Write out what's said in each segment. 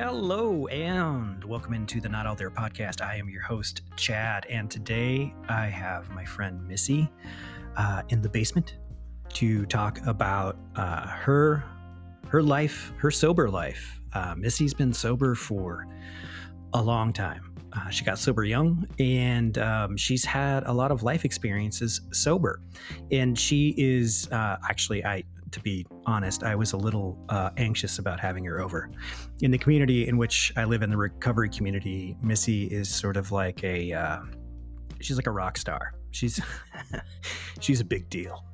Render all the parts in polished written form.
Hello and welcome into the Not Out There podcast. I am your host, Chad, and today I have my friend Missy in the basement to talk about her life, her sober life. Missy's been sober for a long time. She got sober young, and she's had a lot of life experiences sober. And she is to be honest, I was a little anxious about having her over. In the community in which I live, in the recovery community, Missy is sort of like she's like a rock star. She's she's a big deal.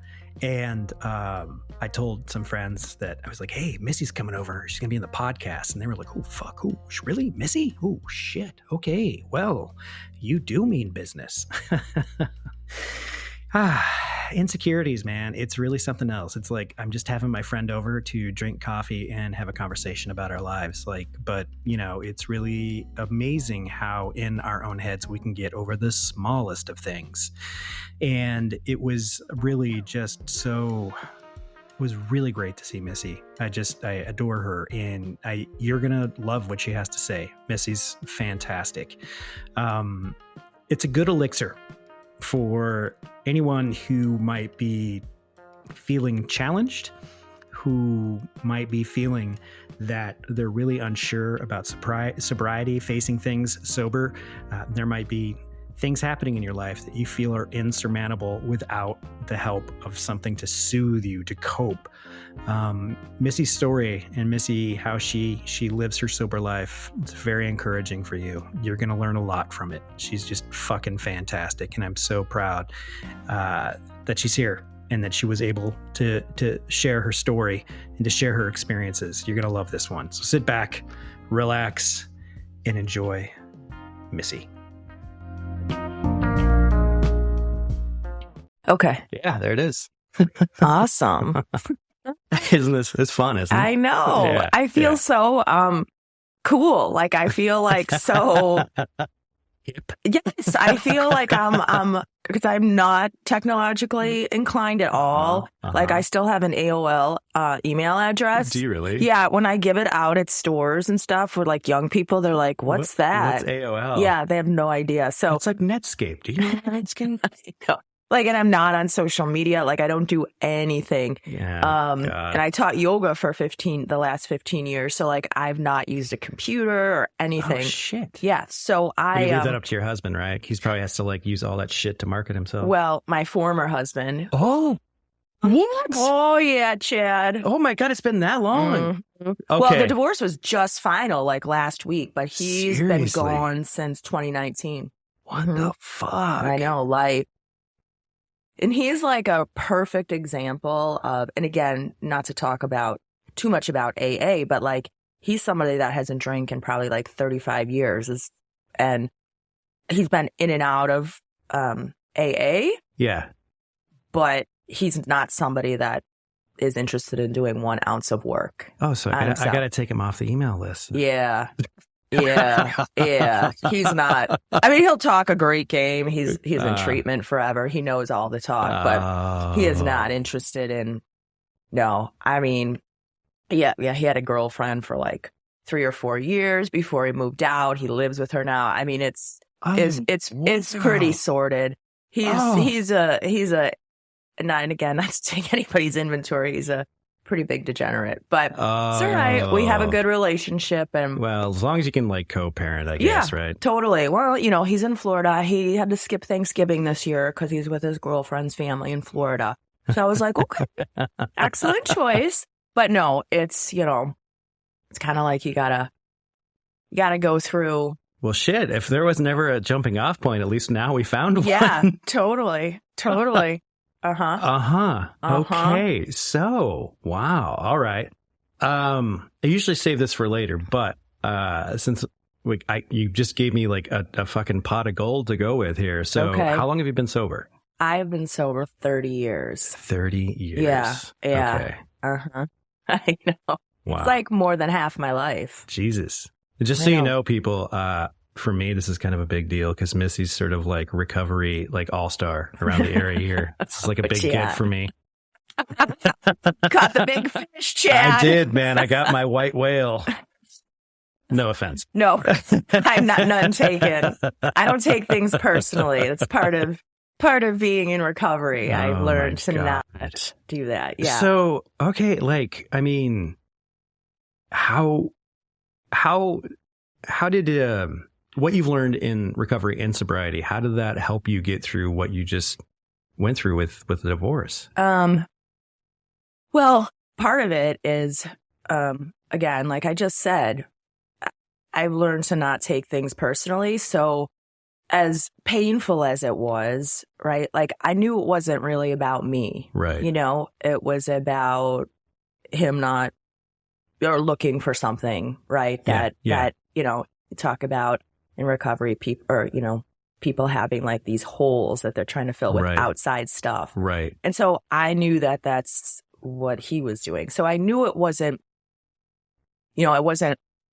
And I told some friends that I was like, hey, Missy's coming over. She's going to be in the podcast. And they were like, oh, fuck. Oh, really? Missy? Oh, shit. Okay. Well, you do mean business. Insecurities, man. It's really something else. It's like I'm just having my friend over to drink coffee and have a conversation about our lives. But it's really amazing how in our own heads we can get over the smallest of things. And it was really really great to see Missy. I adore her, and you're gonna love what she has to say. Missy's fantastic. It's a good elixir for anyone who might be feeling challenged, who might be feeling that they're really unsure about sobriety, facing things sober. There might be things happening in your life that you feel are insurmountable without the help of something to soothe you, to cope. Missy's story and Missy, how she lives her sober life, it's very encouraging for you. You're going to learn a lot from it. She's just fucking fantastic. And I'm so proud that she's here and that she was able to share her story and to share her experiences. You're going to love this one. So sit back, relax, and enjoy Missy. Okay. Yeah, there it is. Awesome. Isn't this? It's fun, isn't it? I know. Yeah, I feel so cool. Like I feel like so Hip. yes, I feel like I'm because I'm not technologically inclined at all. Like I still have an AOL email address. Do you really? Yeah, when I give it out at stores and stuff with like young people, they're like, "What's that?" What's AOL? Yeah, they have no idea. So It's like Netscape. Do you know Netscape? no. Like, and I'm not on social media. Like, I don't do anything. Yeah. And I taught yoga for the last 15 years. So like, I've not used a computer or anything. Oh, shit. Yeah. So You leave that up to your husband, right? He's probably has to like use all that shit to market himself. well, my former husband. Oh, what? Oh yeah, Chad. Oh my God, it's been that long. Mhm. Okay. Well, the divorce was just final like last week, but he's been Seriously? gone since 2019. What the fuck? I know, like, and he's like a perfect example of, and again, not to talk about too much about AA, but like he's somebody that hasn't drank in probably like 35 years, and he's been in and out of AA, Yeah. but he's not somebody that is interested in doing 1 ounce of work. Oh, so I got to take him off the email list. Yeah. Yeah. He's not. I mean, he'll talk a great game. He's in treatment forever. He knows all the talk, but he is not interested in. No, I mean, yeah. He had a girlfriend for like 3 or 4 years before he moved out. He lives with her now. I mean, it's pretty sordid. He's a. And again, not to take anybody's inventory. He's a pretty big degenerate, but it's all right. We have a good relationship, and well, as long as you can like co-parent, I guess, right? Totally. Well, he's in Florida. He had to skip Thanksgiving this year because he's with his girlfriend's family in Florida. So I was like, okay, excellent choice. But no, it's it's kind of like you gotta go through. Well, shit. If there was never a jumping off point, at least now we found one. Yeah, totally. Okay. So, wow. All right. I usually save this for later, but since you just gave me like a fucking pot of gold to go with here. So, How long have you been sober? I've been sober 30 years. 30 years. Yeah. Okay. I know. Wow. It's like more than half my life. Jesus. Just so you know, people, for me, this is kind of a big deal because Missy's sort of like recovery, like all-star around the area here. This is like a big get for me. Caught the big fish, Chad. I did, man. I got my white whale. No offense. No, I'm not none taken. I don't take things personally. It's part of being in recovery. I've learned to not do that. Yeah. So, okay, like, I mean, how did what you've learned in recovery and sobriety, how did that help you get through what you just went through with the divorce? Well, part of it is, again, like I just said, I've learned to not take things personally. So as painful as it was, right? Like I knew it wasn't really about me, right? You know, it was about him not or looking for something, right? That, you know, you talk about in recovery, people having like these holes that they're trying to fill with outside stuff. Right. And so I knew that that's what he was doing. So I knew it wasn't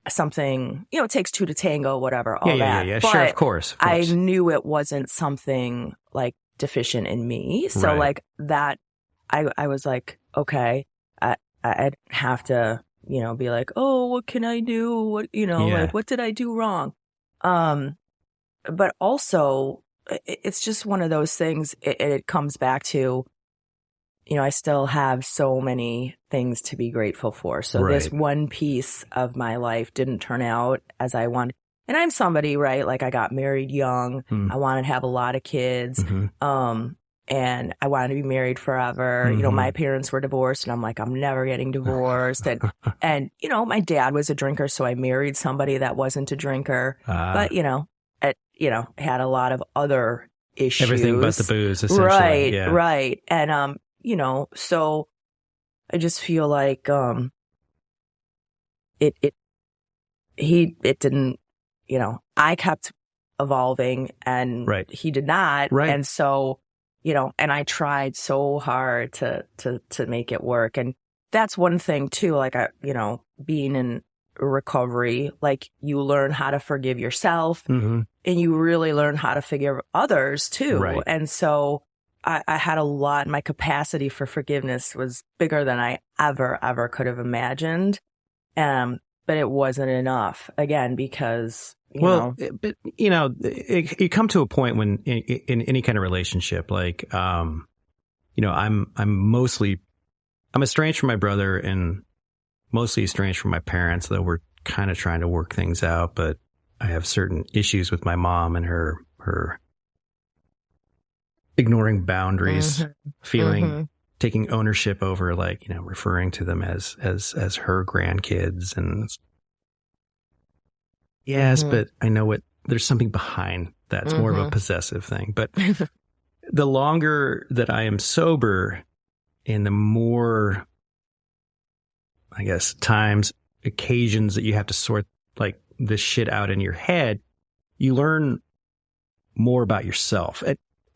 something, it takes two to tango, whatever, all that. Yeah. But Sure, of course. I knew it wasn't something like deficient in me. So like that, I was like, okay, I'd have to, be like, oh, what can I do? What, like, what did I do wrong? But also it's just one of those things. It comes back to, I still have so many things to be grateful for. So this one piece of my life didn't turn out as I wanted. And I'm somebody, right? Like I got married young. I wanted to have a lot of kids. And I wanted to be married forever. My parents were divorced and I'm like, I'm never getting divorced. And, my dad was a drinker. So I married somebody that wasn't a drinker, but, had a lot of other issues. Everything but the booze, essentially. Right. And, so I just feel like, it didn't, I kept evolving and he did not. Right. And so, and I tried so hard to make it work. And that's one thing too, like, being in recovery, like you learn how to forgive yourself and you really learn how to forgive others too. Right. And so I had a lot, my capacity for forgiveness was bigger than I ever could have imagined. But it wasn't enough, again, because, but you come to a point when in any kind of relationship, like, I'm estranged from my brother and mostly estranged from my parents, though we're kind of trying to work things out, but I have certain issues with my mom and her ignoring boundaries, taking ownership over, like, referring to them as her grandkids. And yes, but I know there's something behind that. It's more of a possessive thing. But the longer that I am sober and the more, I guess, occasions that you have to sort like this shit out in your head, you learn more about yourself.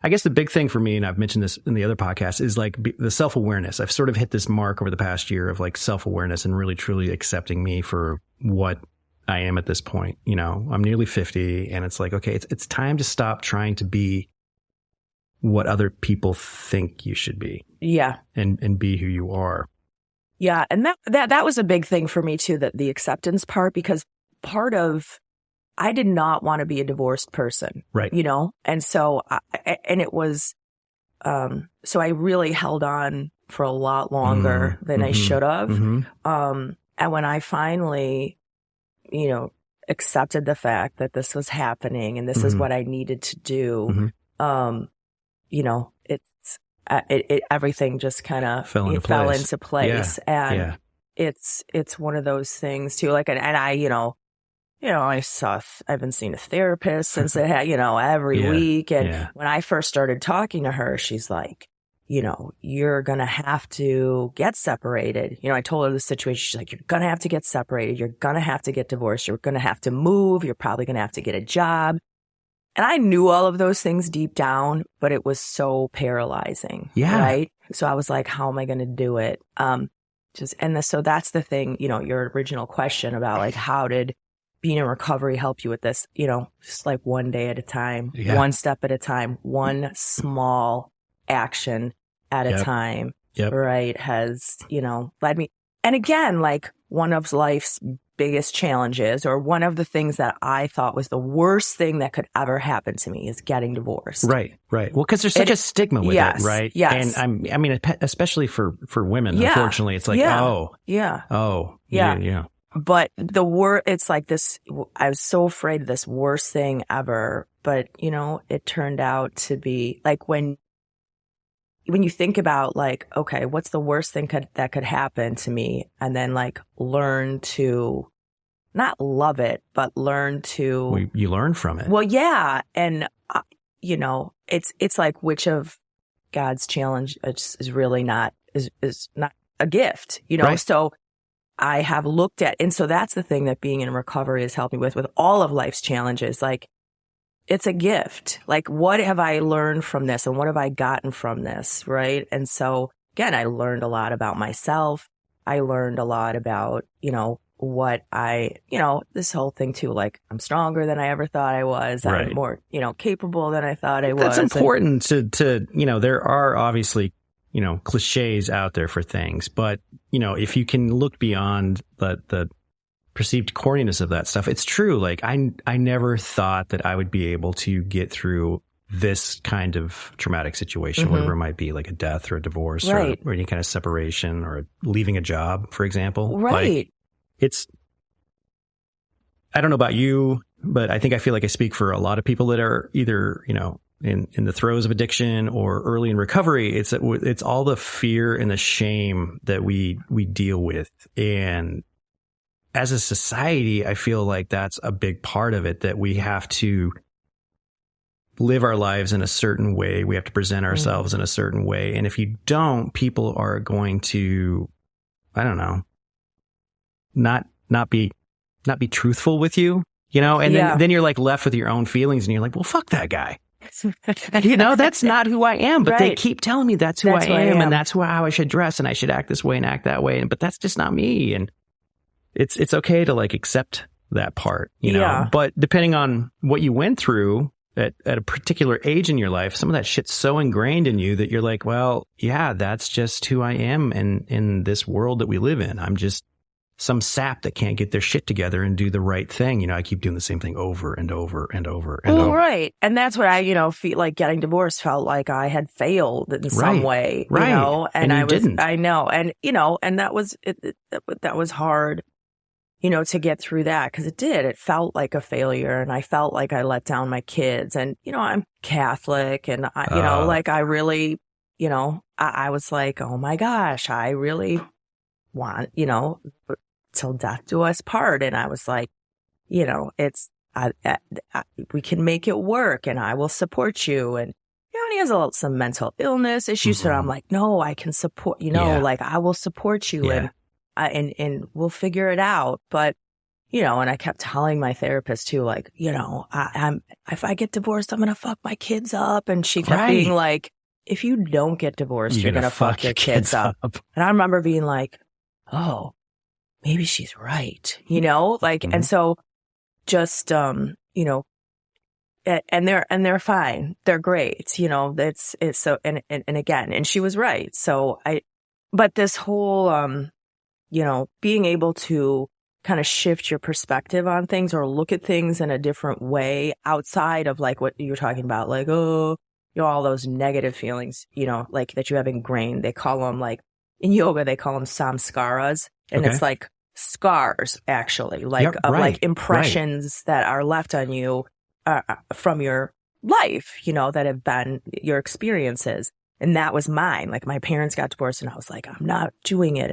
I guess the big thing for me, and I've mentioned this in the other podcast, is like the self-awareness. I've sort of hit this mark over the past year of like self-awareness and really truly accepting me for what I am at this point. I'm nearly 50 and it's like, okay, it's time to stop trying to be what other people think you should be. Yeah. And be who you are. Yeah. And that was a big thing for me too, that the acceptance part, because I did not want to be a divorced person. Right. And so, it was, so I really held on for a lot longer than I should have. And when I finally, accepted the fact that this was happening and this is what I needed to do, everything just kind of fell into place. And it's one of those things too. Like, and I, I've been seeing a therapist since every week. And when I first started talking to her, she's like, you're going to have to get separated. I told her the situation. She's like, you're going to have to get separated. You're going to have to get divorced. You're going to have to move. You're probably going to have to get a job. And I knew all of those things deep down, but it was so paralyzing. Yeah. Right. So I was like, how am I going to do it? So that's the thing, your original question about like, how did being in recovery help you with this? Just like one day at a time, one step at a time, one small action at a time, right, has, led me. And again, like one of life's biggest challenges, or one of the things that I thought was the worst thing that could ever happen to me, is getting divorced. Right. Well, because there's such a stigma with it, right? Yes. And I mean, especially for women, Yeah. unfortunately, it's like, Yeah. Yeah. But it's like this, I was so afraid of this worst thing ever. But, you know, it turned out to be like, when you think about like, okay, what's the worst thing that could happen to me? And then like learn to not love it, but learn to. You learn from it. Well, yeah. And, you know, it's like, which of God's challenge is really not a gift, you know? Right. So I have looked at, and so that's the thing that being in recovery has helped me with all of life's challenges. Like, it's a gift. Like, what have I learned from this, and what have I gotten from this? Right. And so again, I learned a lot about myself. I learned a lot about, you know, this whole thing too, like, I'm stronger than I ever thought I was. Right. I'm more, you know, capable than I thought I was. That's important to, you know, there are obviously, you know, cliches out there for things, but, you know, if you can look beyond the perceived corniness of that stuff, it's true. Like, I never thought that I would be able to get through this kind of traumatic situation, whatever it might be, like a death or a divorce, or any kind of separation, or leaving a job, for example. Right. Like, I don't know about you, but I feel like I speak for a lot of people that are either, you know, in the throes of addiction or early in recovery. It's all the fear and the shame that we deal with. And as a society, I feel like that's a big part of it, that we have to live our lives in a certain way. We have to present ourselves in a certain way. And if you don't, people are going to, I don't know, not be truthful with you, you know, and then you're like left with your own feelings, and you're like, well, fuck that guy. You know, that's not who I am, but they keep telling me that's who I am, and that's how I should dress, and I should act this way and act that way. But that's just not me. And it's okay to like accept that part, you know, but depending on what you went through at a particular age in your life, some of that shit's so ingrained in you that you're like, well, yeah, that's just who I am. And in this world that we live in, I'm just some sap that can't get their shit together and do the right thing. You know, I keep doing the same thing over and over and over and over. Right. And that's what I, you know, feel like getting divorced felt like I had failed in some way, you know, and I didn't. I know. And, you know, and that was, that was hard, you know, to get through that, because it felt like a failure, and I felt like I let down my kids. And, you know, I'm Catholic, and I, you know, like I really, you know, I was like, oh my gosh, I really want, you know, till death do us part. And I was like, you know, we can make it work, and I will support you. And, you know, and he has some mental illness issues. So I'm like, no, I can support, you know, like I will support you, and we'll figure it out. But, you know, and I kept telling my therapist too, like, you know, if I get divorced, I'm going to fuck my kids up. And she kept being like, if you don't get divorced, you're going to fuck your kids up. And I remember being like, oh, maybe she's right, you know, like, and so just, you know, and they're fine. They're great. You know, it's so, and again, and she was right. So but this whole, you know, being able to kind of shift your perspective on things, or look at things in a different way outside of like what you're talking about, like, oh, you know, all those negative feelings, you know, like that you have ingrained. They call them, like, in yoga, they call them samskaras. And it's like scars, actually, like like impressions that are left on you from your life, you know, that have been your experiences. And that was mine. Like, my parents got divorced, and I was like, I'm not doing it.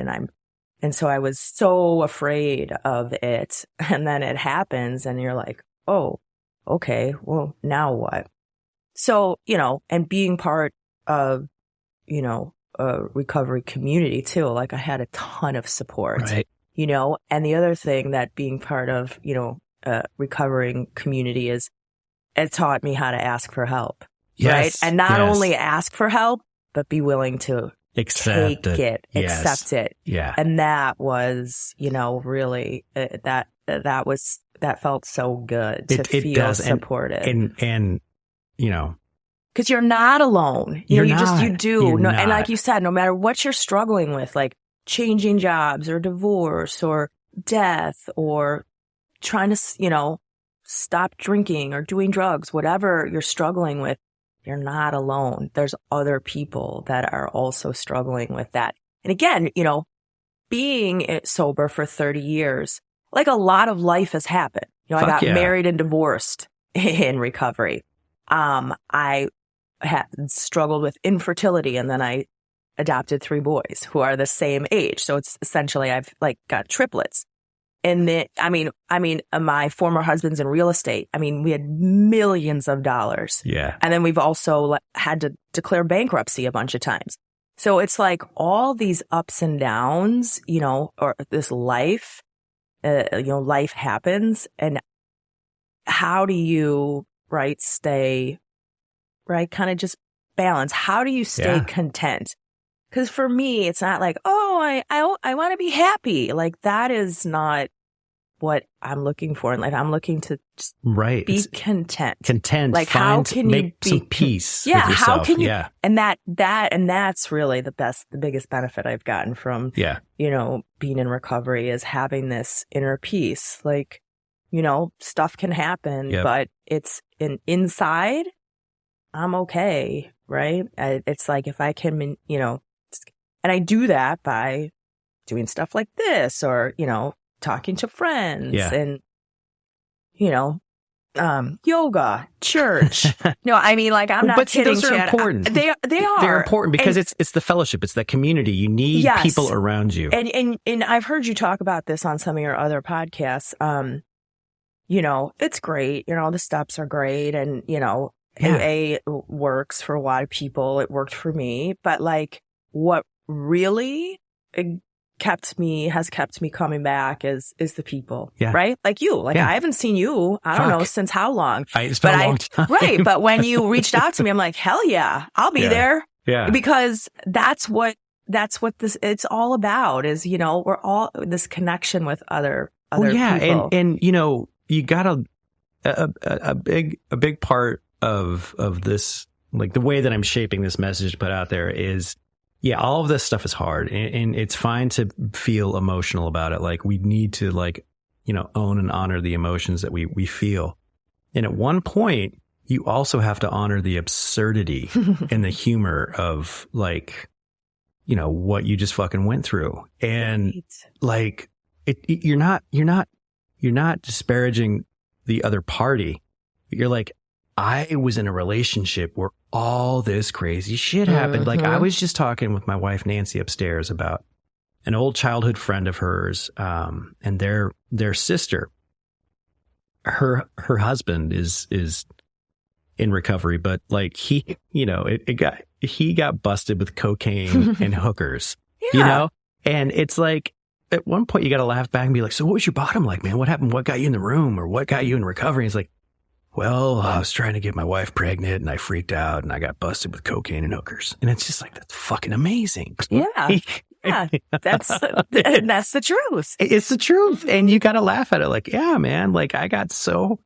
And so I was so afraid of it. And then it happens, and you're like, oh, okay, well, now what? So, you know, and being part of, you know, a recovery community too, like I had a ton of support, you know. And the other thing that being part of, you know, a recovering community is, it taught me how to ask for help, right? And not only ask for help, but be willing to accept it. Yeah. And that was, you know, really, that felt so good to feel supported. And, you know, because you're not alone. You do. And like you said, no matter what you're struggling with, like changing jobs or divorce or death or trying to, stop drinking or doing drugs, whatever you're struggling with, you're not alone. There's other people that are also struggling with that. And again, being sober for 30 years, like a lot of life has happened. I got married and divorced in recovery. I had struggled with infertility, and then I adopted 3 boys who are the same age. So it's essentially I've got triplets. And then, my former husband's in real estate. We had millions of dollars. Yeah. And then we've also had to declare bankruptcy a bunch of times. So it's like all these ups and downs, or this life, life happens. And how do you, stay, kind of just balance? How do you stay content? Because for me, it's not like, oh, I want to be happy. Like, that is not what I'm looking for in life. I'm looking to just be content. Like, how can you make some peace? Yeah. With yourself. How can you? Yeah. And that's really the biggest benefit I've gotten from, being in recovery is having this inner peace. Like, stuff can happen, but it's inside, I'm okay. Right. It's like, if I can, and I do that by doing stuff like this or, talking to friends and, yoga, church. No, I'm not kidding. Those are important. They are. They're important because it's the fellowship. It's the community. You need people around you. And I've heard you talk about this on some of your other podcasts. It's great. The steps are great. And, AA works for a lot of people. It worked for me. But what really has kept me coming back is the people, right? Like you, I haven't seen you, I don't know, since how long? It's been a long time. Right. But when you reached out to me, I'm like, hell yeah, I'll be there. Yeah. Because that's what it's all about is, we're all this connection with other people. And you got a big part of this, the way that I'm shaping this message to put out there is, all of this stuff is hard and it's fine to feel emotional about it. We need to own and honor the emotions that we feel. And at one point you also have to honor the absurdity and the humor of what you just fucking went through. And you're not disparaging the other party, but you're like, I was in a relationship where all this crazy shit happened. I was just talking with my wife, Nancy, upstairs about an old childhood friend of hers, and their sister. Her husband is in recovery, but he got busted with cocaine and hookers, and it's at one point you got to laugh back and be like, so what was your bottom like, man? What happened? What got you in the room or what got you in recovery? And it's like, well, I was trying to get my wife pregnant and I freaked out and I got busted with cocaine and hookers. And it's just that's fucking amazing. Yeah. Yeah. That's the truth. It's the truth. And you got to laugh at it. Yeah, man. I got so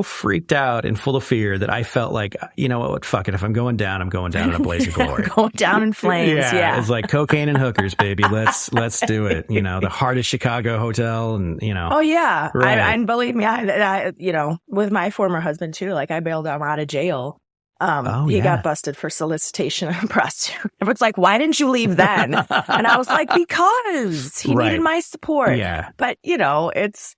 freaked out and full of fear that I felt you know what, fuck it. If I'm going down in a blaze of glory. Going down in flames. Yeah. It's cocaine and hookers, baby. Let's do it. The hardest Chicago hotel and, Oh yeah. Right. And believe me, I with my former husband too, I bailed him out of jail. He got busted for solicitation of a prostitute. It's why didn't you leave then? And I was like, because he needed my support. Yeah. But it's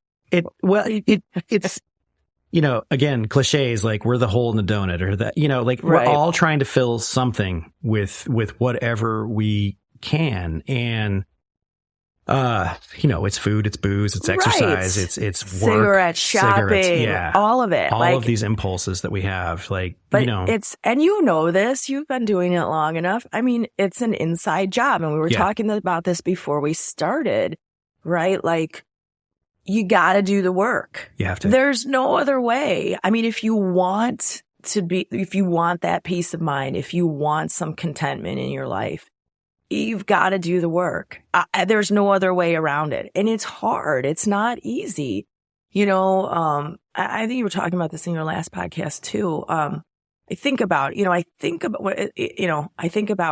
again, cliches we're the hole in the donut or that, we're all trying to fill something with whatever we can. And, it's food, it's booze, it's exercise, it's work, cigarettes, shopping, all of it. All of these impulses that we have, but it's, and this, you've been doing it long enough. It's an inside job. And we were talking about this before we started, right? You got to do the work. You have to. There's no other way. If you want that peace of mind, if you want some contentment in your life, you've got to do the work. There's no other way around it. And it's hard. It's not easy. I think you were talking about this in your last podcast too. I think about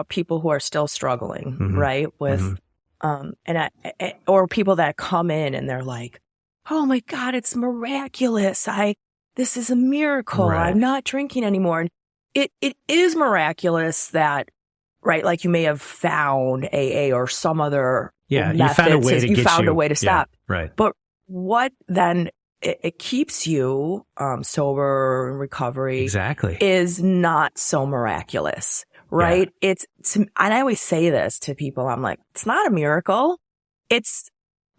people who are still struggling, right? With, or people that come in and they're like, oh my God, it's miraculous. This is a miracle. Right. I'm not drinking anymore. And it is miraculous that, right? Like you may have found AA or some other Yeah. method. You found a way to You found a way to stop. Yeah, right. But what then it keeps you sober in recovery Exactly. is not so miraculous, right? Yeah. And I always say this to people. I'm like, it's not a miracle. It's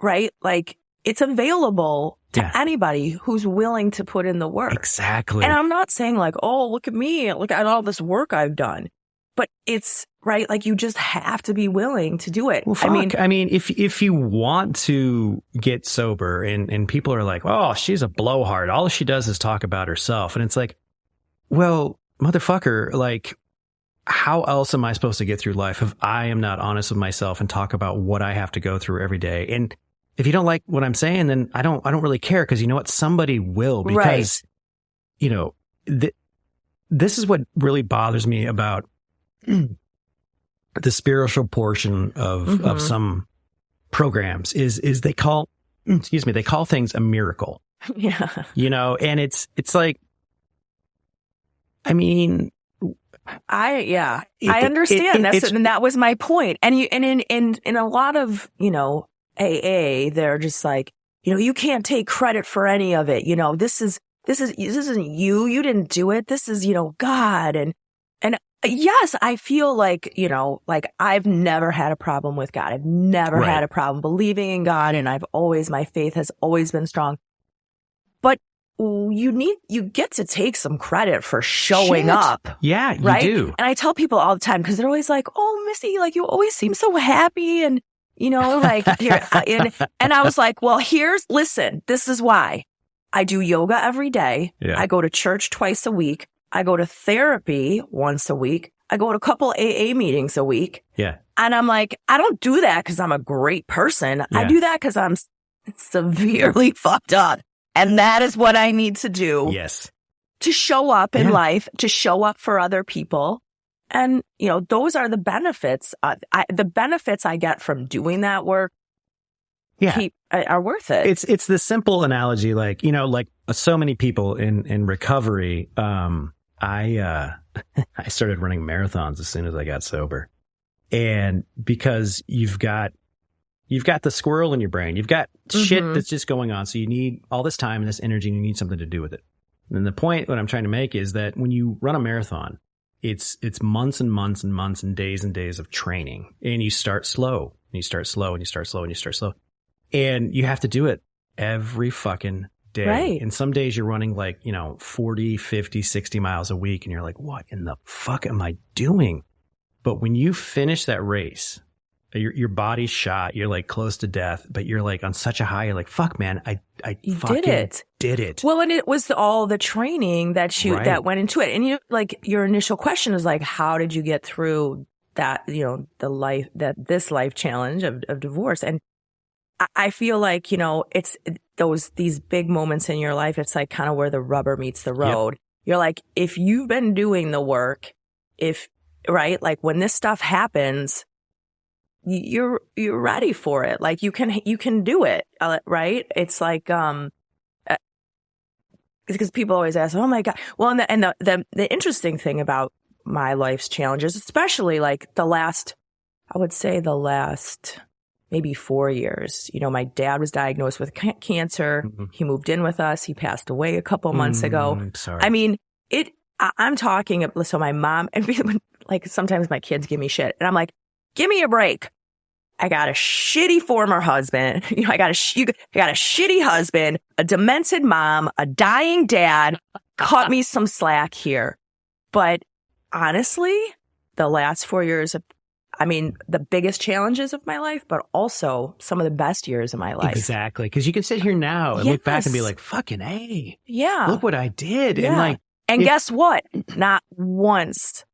right. Like it's available to anybody who's willing to put in the work. Exactly. And I'm not saying like, oh, look at me. Look at all this work I've done. But it's right. Like you just have to be willing to do it. Well, fuck. I mean, if you want to get sober and people are like, oh, she's a blowhard. All she does is talk about herself. And it's like, well, motherfucker, like, how else am I supposed to get through life if I am not honest with myself and talk about what I have to go through every day? And if you don't like what I'm saying, then I don't really care, because you know what? Somebody will, because, you know, this is what really bothers me about the spiritual portion of some programs is they call things a miracle. Yeah. You know, and it's like, I mean, I understand. And that was my point. And in a lot of, you know, AA, they're just like, you know, you can't take credit for any of it. You know, this isn't you. You didn't do it. This is, you know, God. And yes, I feel like, you know, like I've never had a problem with God. I've never had a problem believing in God. And my faith has always been strong. But you get to take some credit for showing up. Yeah, you right? do. And I tell people all the time, because they're always like, oh, Missy, like you always seem so happy. And, you know, like, here, and I was like, well, listen, this is why I do yoga every day. Yeah. I go to church twice a week. I go to therapy once a week. I go to a couple AA meetings a week. Yeah. And I'm like, I don't do that because I'm a great person. Yeah. I do that because I'm severely fucked up. And that is what I need to do. Yes. To show up in life, to show up for other people. And, you know, those are the benefits. The benefits I get from doing that work are worth it. It's the simple analogy, like, you know, like so many people in recovery. I started running marathons as soon as I got sober. And because you've got the squirrel in your brain, you've got shit that's just going on. So you need all this time and this energy, and you need something to do with it. And the point what I'm trying to make is that when you run a marathon, it's months and months and months and days of training. And you start slow, and you start slow, and you start slow, and you start slow. And you have to do it every fucking day. Right. And some days you're running like, you know, 40, 50, 60 miles a week. And you're like, what in the fuck am I doing? But when you finish that race, your body's shot, you're like close to death, but you're like on such a high, you're like, fuck, man, I fucking did it. Well, and it was all the training that went into it. And you like your initial question is like, how did you get through that, you know, this life challenge of divorce? And I feel like, you know, it's these big moments in your life. It's like kind of where the rubber meets the road. Yep. You're like, if you've been doing the work, like when this stuff happens, you're ready for it. Like you can do it. Right. It's like, because people always ask, oh my God. Well, and the interesting thing about my life's challenges, especially like I would say the last maybe 4 years. You know, my dad was diagnosed with cancer. Mm-hmm. He moved in with us. He passed away a couple months ago. Sorry. I mean, I'm talking, so my mom, and like sometimes my kids give me shit and I'm like, give me a break. I got a shitty former husband. You know, I got a shitty husband, a demented mom, a dying dad. Cut me some slack here. But honestly, the last 4 years the biggest challenges of my life, but also some of the best years of my life. Exactly. Because you can sit here now and look back and be like, fucking A. Yeah. Look what I did. Yeah. And guess what? Not once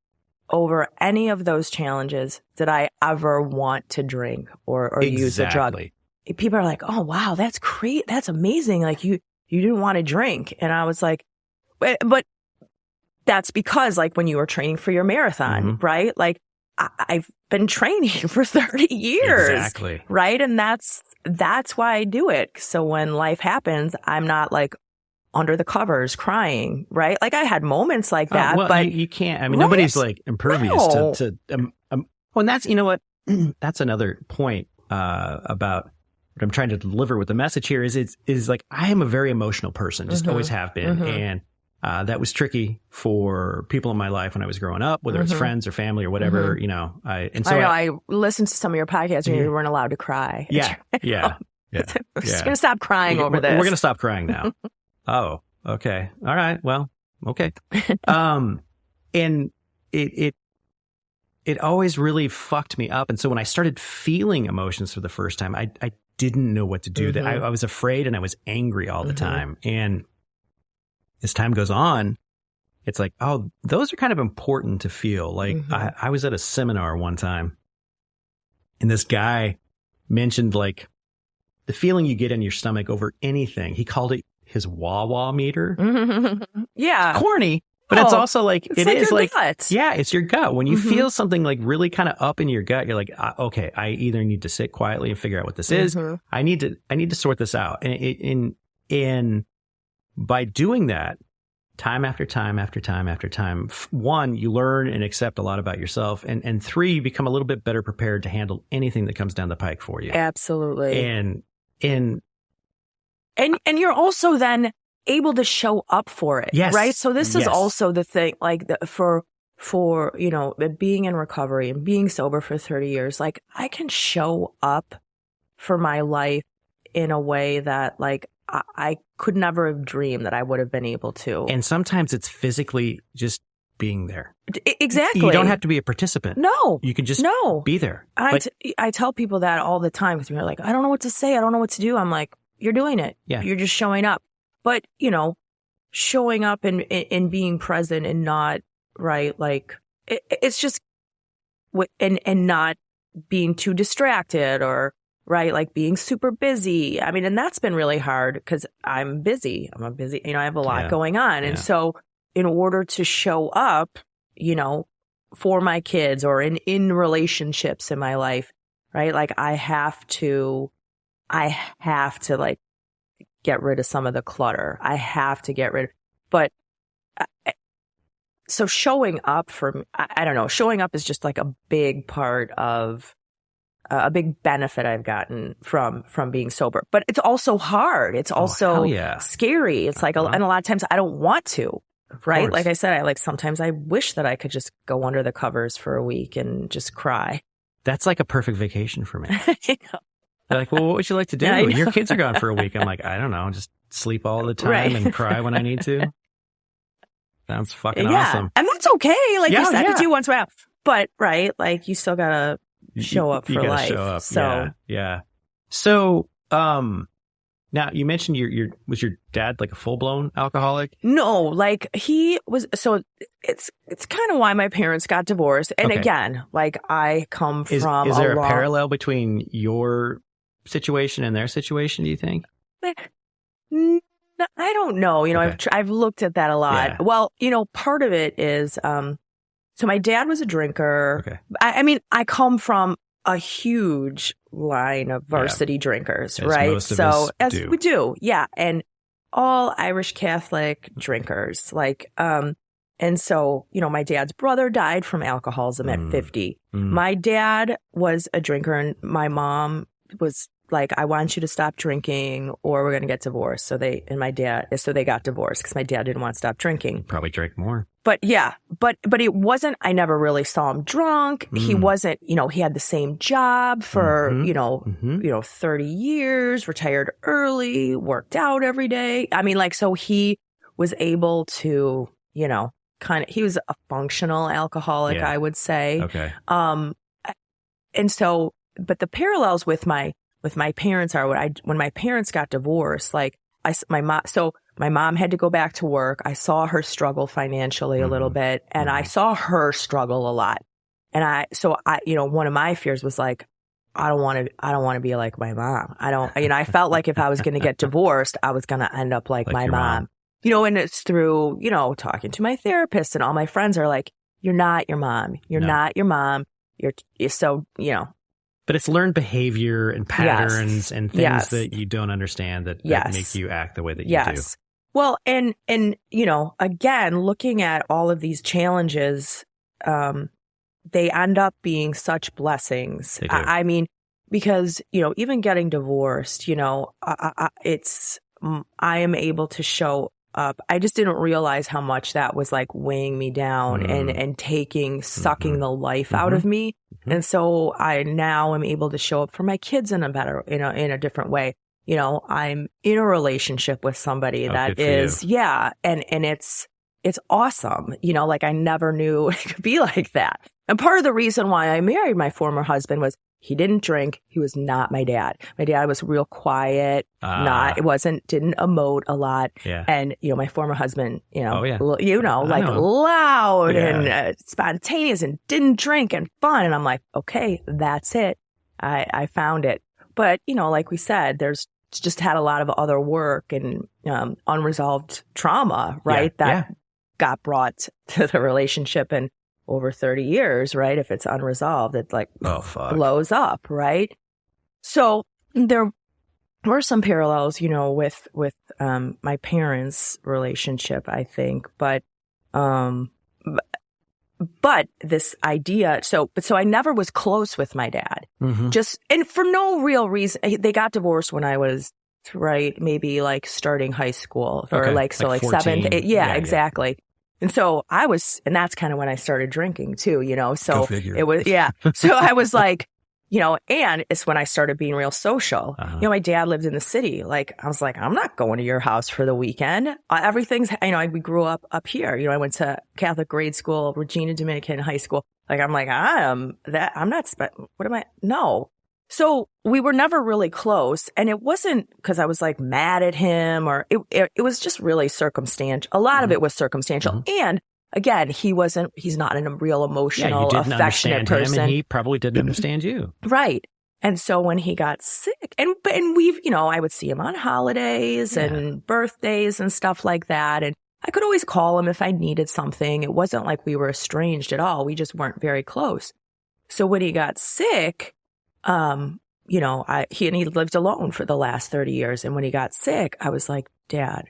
over any of those challenges did I ever want to drink or use a drug. People are like, oh, wow, that's great. That's amazing. Like you didn't want to drink. And I was like, but that's because like when you were training for your marathon, right? Like I've been training for 30 years. Exactly. Right. And that's why I do it. So when life happens, I'm not like under the covers crying. Right. Like I had moments like that, well, but you can't, I mean, right? nobody's like impervious No. to well, and that's, you know what, that's another point, about what I'm trying to deliver with the message here is like, I am a very emotional person, just always have been. And, that was tricky for people in my life when I was growing up, whether it's friends or family or whatever, you know, I listened to some of your podcasts and you weren't allowed to cry. Yeah. Yeah. I'm just going to stop crying over this. We're going to stop crying now. Oh, okay. All right. Well, okay. And it always really fucked me up. And so when I started feeling emotions for the first time, I didn't know what to do. That I was afraid and I was angry all the time. And as time goes on, it's like, oh, those are kind of important to feel. Like I was at a seminar one time and this guy mentioned like the feeling you get in your stomach over anything. He called it his wah-wah meter. Yeah. It's corny, but it's also like, it's like your gut. Yeah, it's your gut. When you feel something like really kind of up in your gut, you're like, okay, I either need to sit quietly and figure out what this is. I need to sort this out. And by doing that, time after time after time after time, one, you learn and accept a lot about yourself. And three, you become a little bit better prepared to handle anything that comes down the pike for you. Absolutely. And you're also then able to show up for it. Yes. Right. So this is also the thing, like for, you know, being in recovery and being sober for 30 years, like I can show up for my life in a way that like I could never have dreamed that I would have been able to. And sometimes it's physically just being there. Exactly. You don't have to be a participant. No. You can just be there. I tell people that all the time because they're like, I don't know what to say. I don't know what to do. I'm like, you're doing it. Yeah. You're just showing up. But, you know, showing up and being present and not, right, like, it's just, and not being too distracted or, right, like being super busy. I mean, and that's been really hard because I'm busy. You know, I have a lot going on. And so in order to show up, you know, for my kids or in relationships in my life, right, like I have to like get rid of some of the clutter. I have to get rid but so showing up for me, I don't know, showing up is just like a big part of a big benefit I've gotten from being sober. But it's also hard. It's also scary. It's like, and a lot of times I don't want to, right? Like I said, sometimes I wish that I could just go under the covers for a week and just cry. That's like a perfect vacation for me. They're like, well, what would you like to do? And your kids are gone for a week. I'm like, I don't know, just sleep all the time and cry when I need to. Sounds fucking awesome. And that's okay. Like you said to do once in a while. But right, like you still gotta show up for life. Show up. So yeah. So now you mentioned was your dad like a full blown alcoholic? No, like he was. So it's kind of why my parents got divorced. And again, like I come from. Is there a parallel between your situation and their situation? Do you think? I don't know. You know, I've looked at that a lot. Yeah. Well, you know, part of it is, so my dad was a drinker. Okay. I mean, I come from a huge line of varsity drinkers, right? We do. Yeah. And all Irish Catholic drinkers, like, and so, you know, my dad's brother died from alcoholism at 50. My dad was a drinker and my mom was like, I want you to stop drinking or we're going to get divorced. So they got divorced because my dad didn't want to stop drinking. Probably drank more. But yeah, but it wasn't, I never really saw him drunk. He wasn't, you know, he had the same job for, 30 years, retired early, worked out every day. I mean, like, so he was able to, you know, he was a functional alcoholic, I would say. Okay. And so, but the parallels with my parents are when my parents got divorced, like my mom had to go back to work. I saw her struggle financially a little bit and I saw her struggle a lot. And you know, one of my fears was like, I don't want to be like my mom. I felt like if I was going to get divorced, I was going to end up like my mom. You know, and it's through, you know, talking to my therapist and all my friends are like, you're not your mom. You're not your mom. so, you know. But it's learned behavior and patterns and things Yes. that you don't understand that make you act the way that you Yes. Well, and, you know, again, looking at all of these challenges, they end up being such blessings. They do. I mean, because, you know, even getting divorced, you know, I am able to show up. I just didn't realize how much that was like weighing me down and sucking the life out of me. And so I now am able to show up for my kids in a different way. You know, I'm in a relationship with somebody that is, and it's awesome. You know, like I never knew it could be like that. And part of the reason why I married my former husband was he didn't drink. He was not my dad. My dad was real quiet, didn't emote a lot. Yeah. And, you know, my former husband, you know, know. loud and spontaneous and didn't drink and fun. And I'm like, okay, that's it. I found it. But, you know, like we said, there's just had a lot of other work and unresolved trauma, right? That got brought to the relationship and over 30 years, right? If it's unresolved, it like blows up, right? So there were some parallels, you know, with my parents' relationship, I think, but this idea, so I never was close with my dad, and for no real reason. They got divorced when I was maybe like starting high school or like 14, 7th, exactly. And so and that's kind of when I started drinking too, you know, so it was, so I was like, you know, and it's when I started being real social. You know, my dad lived in the city. Like, I was like, I'm not going to your house for the weekend. Everything's, you know, we grew up here. You know, I went to Catholic grade school, Regina Dominican high school. Like, I'm like, no. So we were never really close. And it wasn't because I was like mad at him or it was just really circumstantial. A lot of it was circumstantial. And again, he's not a real emotional, affectionate person. And he probably didn't understand you. Right. And so when he got sick and we've, you know, I would see him on holidays and birthdays and stuff like that. And I could always call him if I needed something. It wasn't like we were estranged at all. We just weren't very close. So when he got sick, you know, he lived alone for the last 30 years. And when he got sick, I was like, Dad,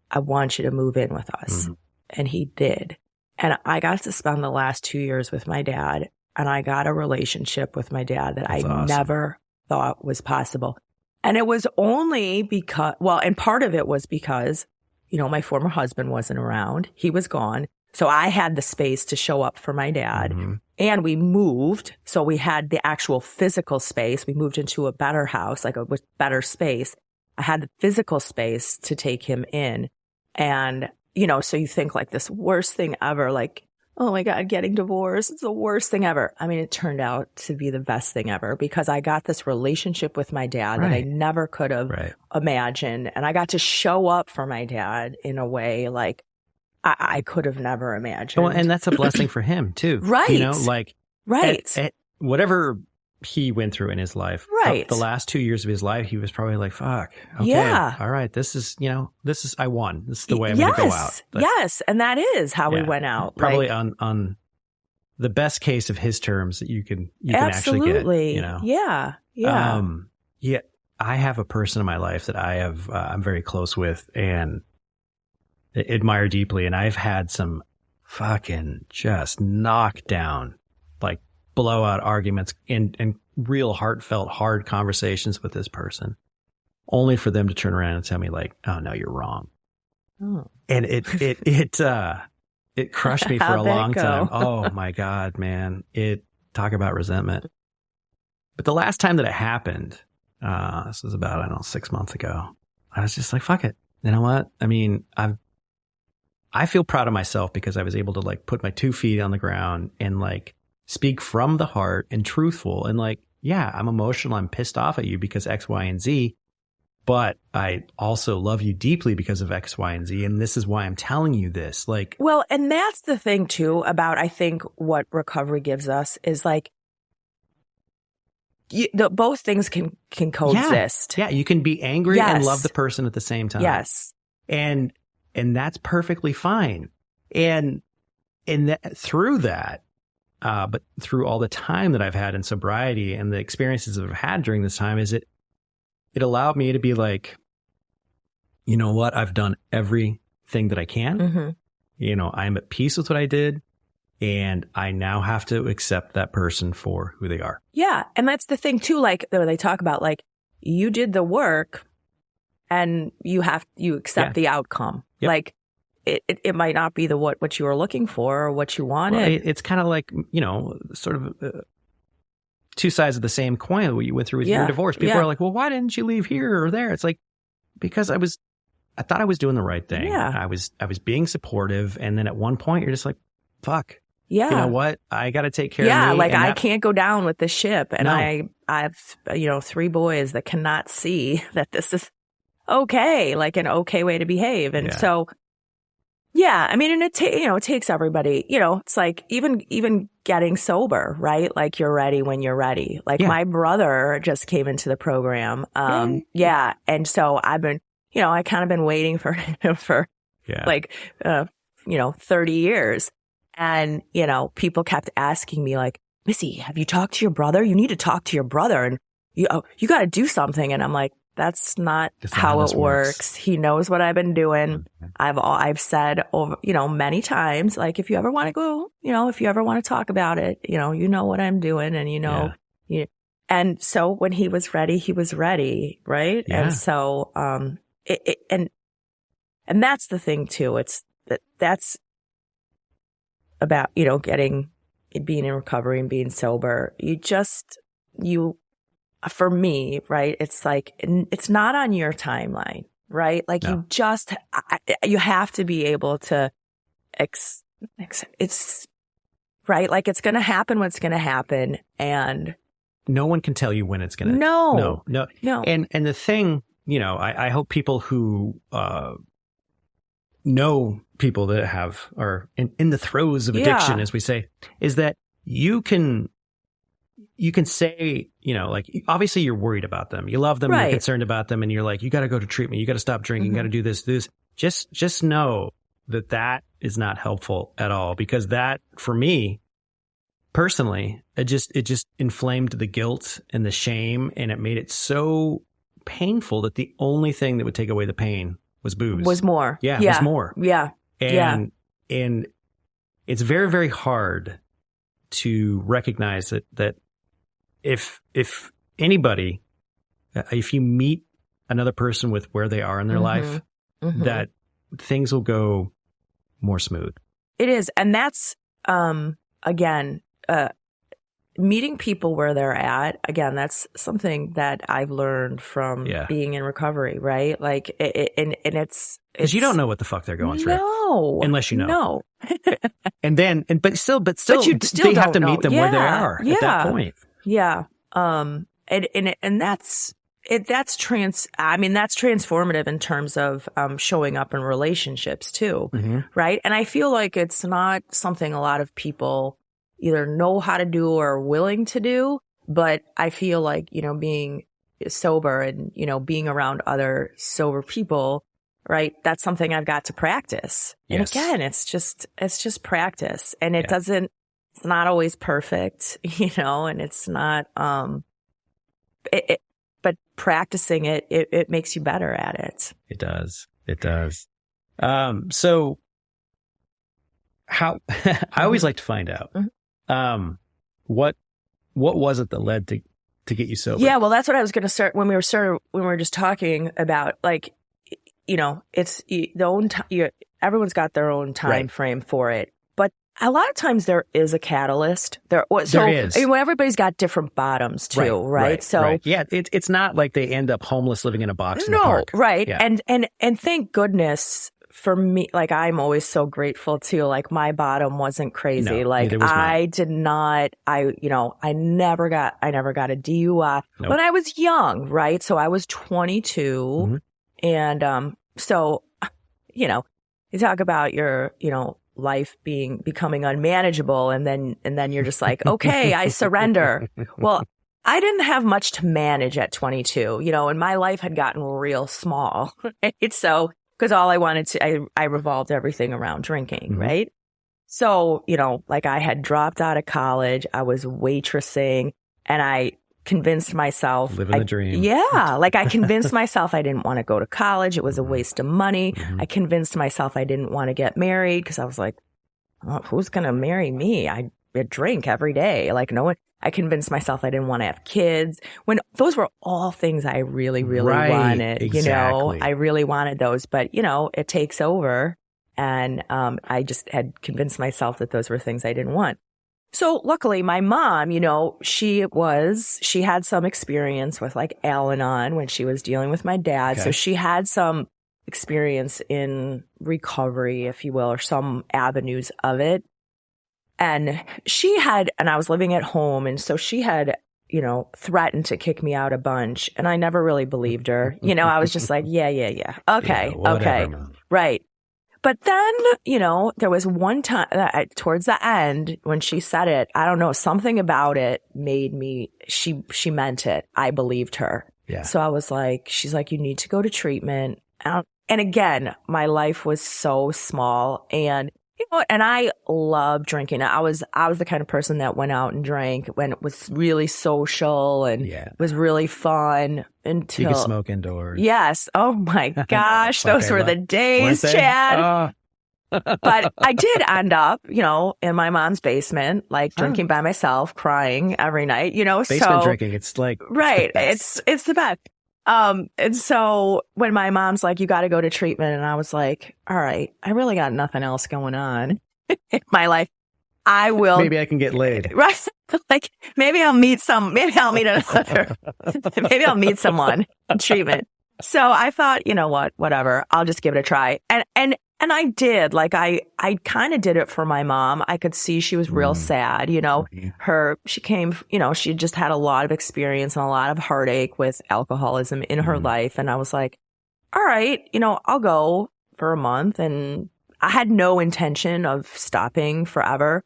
I want you to move in with us. And he did. And I got to spend the last 2 years with my dad. And I got a relationship with my dad that I never thought was possible. And it was only because, and part of it was because, you know, my former husband wasn't around. He was gone. So I had the space to show up for my dad. And we moved. So we had the actual physical space. We moved into a better house, with better space. I had the physical space to take him in. And, you know, so you think like this worst thing ever, like, oh my God, getting divorced. It's the worst thing ever. I mean, it turned out to be the best thing ever because I got this relationship with my dad that I never could have imagined. And I got to show up for my dad in a way like I could have never imagined. Well, and that's a blessing for him too. Right. You know, like at whatever he went through in his life, the last 2 years of his life, he was probably like, fuck, okay, all right, this is, I won. This is the way I'm going to go out. But, and that is how we went out. Probably on the best case of his terms that you can actually get, you know? Yeah. I have a person in my life that I'm very close with and admire deeply. And I've had some fucking just knockdown, like blowout arguments and real heartfelt, hard conversations with this person, only for them to turn around and tell me like, oh no, you're wrong. And it crushed me for a long time. Oh my God, man. Talk about resentment. But the last time that it happened, this was about, 6 months ago. I was just like, fuck it. You know what? I mean, I feel proud of myself because I was able to like put my 2 feet on the ground and like speak from the heart and truthful and like, yeah, I'm emotional. I'm pissed off at you because X, Y, and Z, but I also love you deeply because of X, Y, and Z. And this is why I'm telling you this. Like, well, and that's the thing too about, I think what recovery gives us is like, both things can coexist. Yeah. You can be angry and love the person at the same time. Yes. And that's perfectly fine. And through that, but through all the time that I've had in sobriety and the experiences that I've had during this time, is it allowed me to be like, you know what? I've done everything that I can. Mm-hmm. You know, I'm at peace with what I did, and I now have to accept that person for who they are. Yeah. And that's the thing too, like when they talk about like, you did the work and you accept the outcome. Yep. Like it might not be what you were looking for or what you wanted. Well, it's kind of like, you know, sort of two sides of the same coin. What you went through with your divorce. People are like, well, why didn't you leave here or there? It's like, because I thought I was doing the right thing. Yeah. I was being supportive. And then at one point you're just like, fuck. Yeah. You know what? I got to take care of me. Yeah. Like I can't go down with the ship. And No. I have, 3 boys that cannot see that this is okay, like an okay way to behave. And so, yeah, I mean, and it takes everybody, it's like even getting sober, right? Like you're ready when you're ready. Like my brother just came into the program. Yeah. And so I've been, I kind of been waiting for him for 30 years. And, people kept asking me like, Missy, have you talked to your brother? You need to talk to your brother and you got to do something. And I'm like, that's not how it works. He knows what I've been doing. I've said over, many times, like, if you ever want to go, if you ever want to talk about it, you know what I'm doing and and so when he was ready. Right. Yeah. And so, and that's the thing too. That's about, being in recovery and being sober. For me, right, it's like, it's not on your timeline, right? Like you have to be able to, it's right. Like it's going to happen when it's going to happen. And no one can tell you when it's going to. No. And the thing, I hope people who, know people that are in the throes of addiction, as we say, is that you can say, like, obviously you're worried about them. You love them. Right. You're concerned about them. And you're like, you got to go to treatment. You got to stop drinking. You got to do this. Just know that is not helpful at all, because that, for me personally, it just inflamed the guilt and the shame. And it made it so painful that the only thing that would take away the pain was booze. Was more. Yeah. Was more. Yeah. And it's very, very hard to recognize that if anybody, if you meet another person with where they are in their life, that things will go more smooth. It is. And that's, again, meeting people where they're at. Again, that's something that I've learned from being in recovery, right? Like, it's, because you don't know what the fuck they're going through. No. Unless you know. No. but still, you still they have to know. meet them where they are at that point. Yeah. And that's transformative in terms of, showing up in relationships too. Right. And I feel like it's not something a lot of people either know how to do or are willing to do, but I feel like, being sober and, being around other sober people, right? That's something I've got to practice. Yes. And again, it's just practice, and it's not always perfect, and it's not, but practicing it makes you better at it. It does. So how, I always like to find out, what was it that led to get you sober? Yeah. Well, that's what I was going to start when we were just talking about, like, it's everyone's got their own time frame for it, but a lot of times there is a catalyst. There is. Everybody's got different bottoms too, right? So yeah, it's not like they end up homeless living in a box in the park. Right. Yeah. And thank goodness for me, like, I'm always so grateful too. Like, my bottom wasn't crazy. No, like, I did not, I never got a DUI when I was young, right? So I was 22. And, so, you talk about your, life becoming unmanageable. And then you're just like, okay, I surrender. Well, I didn't have much to manage at 22, and my life had gotten real small. Right? So, because all I wanted to, I revolved everything around drinking. Right. So, like I had dropped out of college. I was waitressing and I convinced myself. Living the dream. Yeah. Like I convinced myself I didn't want to go to college. It was a waste of money. Mm-hmm. I convinced myself I didn't want to get married because I was like, oh, who's going to marry me? I drink every day. Like no one. I convinced myself I didn't want to have kids when those were all things I really, really wanted. Exactly. I really wanted those, but it takes over. And I just had convinced myself that those were things I didn't want. So luckily my mom, she had some experience with like Al-Anon when she was dealing with my dad. Okay. So she had some experience in recovery, if you will, or some avenues of it. And I was living at home. And so she had, threatened to kick me out a bunch. And I never really believed her. I was just like, yeah. Okay. Yeah, okay. Man. Right. But then, there was one time towards the end when she said it, I don't know, something about it made me, she meant it. I believed her. Yeah. So I was like, she's like, you need to go to treatment. And again, my life was so small and, and I love drinking. I was the kind of person that went out and drank when it was really social and was really fun until you could smoke indoors. Yes. Oh my gosh. Those were the days, Chad. But I did end up, in my mom's basement, like drinking by myself, crying every night, Basement drinking. It's like, right. It's the best. And so when my mom's like, you got to go to treatment. And I was like, all right, I really got nothing else going on in my life. I will. Maybe I can get laid. Right. Like maybe I'll meet another, maybe I'll meet someone in treatment. So I thought, you know what, whatever, I'll just give it a try. And I did, like, I kind of did it for my mom. I could see she was real sad, she came, she just had a lot of experience and a lot of heartache with alcoholism in her life. And I was like, all right, I'll go for a month. And I had no intention of stopping forever.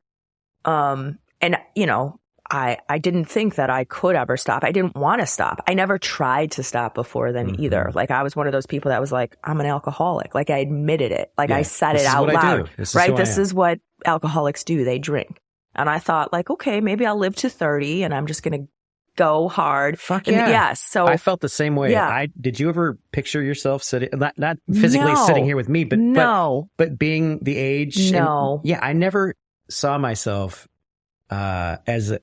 I didn't think that I could ever stop. I didn't want to stop. I never tried to stop before then either. Like I was one of those people that was like, I'm an alcoholic. Like I admitted it. Like I said it out loud. This is what alcoholics do. They drink. And I thought like, okay, maybe I'll live to 30 and I'm just going to go hard. Fuck yeah. Yes. So I felt the same way. Yeah. Did you ever picture yourself sitting, not physically sitting here with me, but being the age? No. I never saw myself as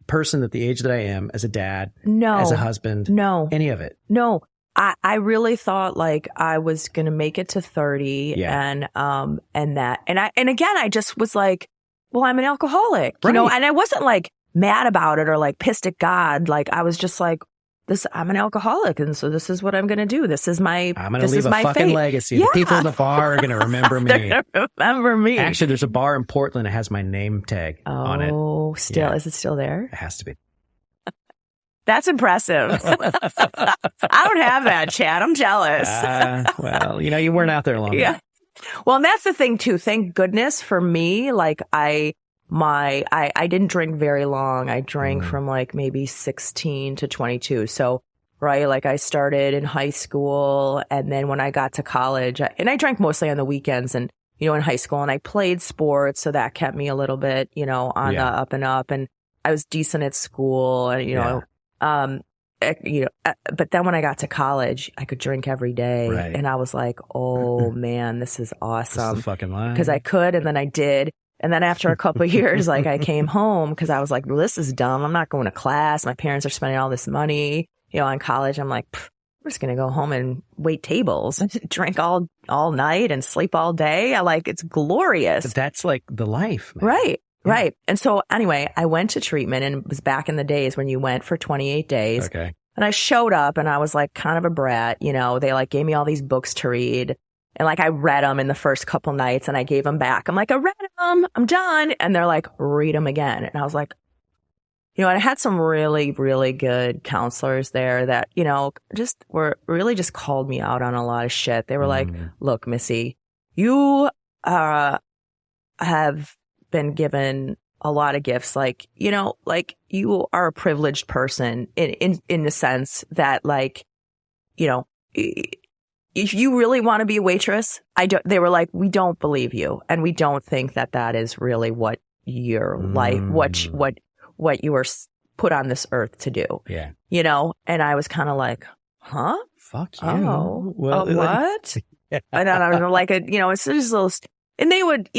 person at the age that I am, as a dad, as a husband, any of it. No, I really thought like I was going to make it to 30 and again, I just was like, well, I'm an alcoholic, and I wasn't like mad about it or like pissed at God. Like I was just like, I'm an alcoholic. And so this is what I'm going to do. I'm going to leave a fucking legacy. Yeah. The people in the bar are going to remember me. They're going to remember me. Actually, there's a bar in Portland that has my name tag on it. Oh, still? Yeah. Is it still there? It has to be. That's impressive. I don't have that, Chad. I'm jealous. Well, you weren't out there long enough. Well, and that's the thing too. Thank goodness for me. Like I didn't drink very long. I drank from like maybe 16 to 22. So, right, like I started in high school and then when I got to college, and I drank mostly on the weekends and, in high school, and I played sports. So that kept me a little bit, on the up and up, and I was decent at school and, but then when I got to college, I could drink every day and I was like, oh man, this is awesome. This is the fucking line. Because I could, and then I did. And then after a couple of years, like I came home because I was like, well, this is dumb. I'm not going to class. My parents are spending all this money, on college. I'm like, I'm just going to go home and wait tables and drink all night and sleep all day. It's glorious. But that's like the life, man. Right. Yeah. Right. And so anyway, I went to treatment, and it was back in the days when you went for 28 days. Okay. And I showed up and I was like kind of a brat, they like gave me all these books to read. And like I read them in the first couple nights and I gave them back. I'm like, I read them. I'm done. And they're like, read them again. And I was like, and I had some really, really good counselors there that, just called me out on a lot of shit. They were like, look, Missy, you have been given a lot of gifts. Like, like you are a privileged person in the sense that like, if you really want to be a waitress, they were like, we don't believe you. And we don't think that is really what you're like, what you were put on this earth to do. Yeah. You know? And I was kind of like, huh? Fuck you. Oh, well, what? Yeah. And then I was like, it's just little, and they would,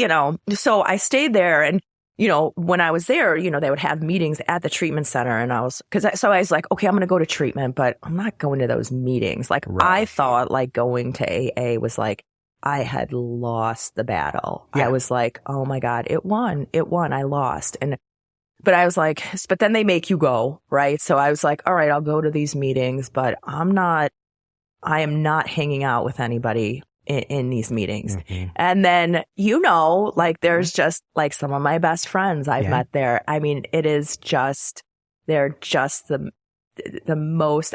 so I stayed there, and, when I was there, they would have meetings at the treatment center, and I was like, okay, I'm going to go to treatment, but I'm not going to those meetings. Like, right. I thought like going to AA was like, I had lost the battle. Yeah. I was like, oh my God, it won, I lost. But I was like, but then they make you go, right? So I was like, all right, I'll go to these meetings, but I am not hanging out with anybody in these meetings. Mm-hmm. And then, like there's just like some of my best friends I've met there. I mean, they're just the most